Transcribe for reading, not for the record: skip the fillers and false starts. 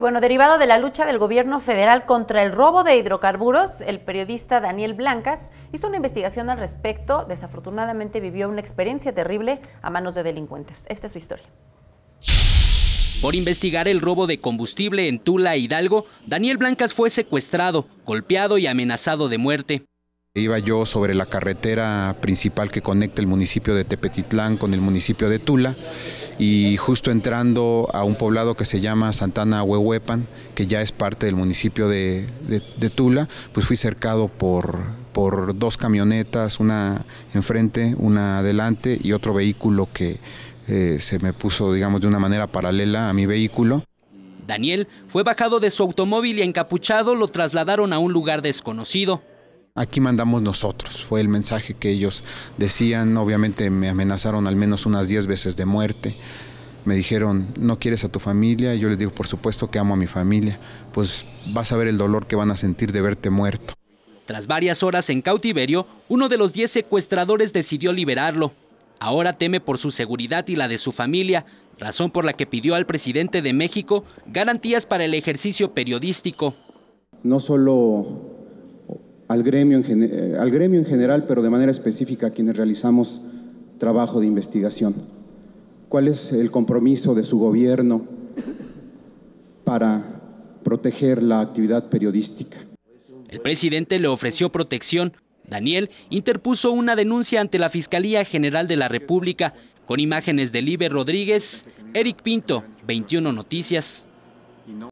Bueno, derivado de la lucha del gobierno federal contra el robo de hidrocarburos, el periodista Daniel Blancas hizo una investigación al respecto. Desafortunadamente vivió una experiencia terrible a manos de delincuentes. Esta es su historia. Por investigar el robo de combustible en Tula, Hidalgo, Daniel Blancas fue secuestrado, golpeado y amenazado de muerte. Iba yo sobre la carretera principal que conecta el municipio de Tepetitlán con el municipio de Tula, y justo entrando a un poblado que se llama Santana Huehuepan, que ya es parte del municipio de Tula, pues fui cercado por dos camionetas, una enfrente, una adelante y otro vehículo que se me puso, digamos, de una manera paralela a mi vehículo. Daniel fue bajado de su automóvil y encapuchado lo trasladaron a un lugar desconocido. Aquí mandamos nosotros, fue el mensaje que ellos decían. Obviamente me amenazaron al menos unas 10 veces de muerte. Me dijeron, ¿no quieres a tu familia? Yo les digo, por supuesto que amo a mi familia. Pues vas a ver el dolor que van a sentir de verte muerto. Tras varias horas en cautiverio, uno de los 10 secuestradores decidió liberarlo. Ahora teme por su seguridad y la de su familia, razón por la que pidió al presidente de México garantías para el ejercicio periodístico. No solo al gremio en general, pero de manera específica a quienes realizamos trabajo de investigación. ¿Cuál es el compromiso de su gobierno para proteger la actividad periodística? El presidente le ofreció protección. Daniel interpuso una denuncia ante la Fiscalía General de la República con imágenes de Liber Rodríguez, Eric Pinto, 21 Noticias.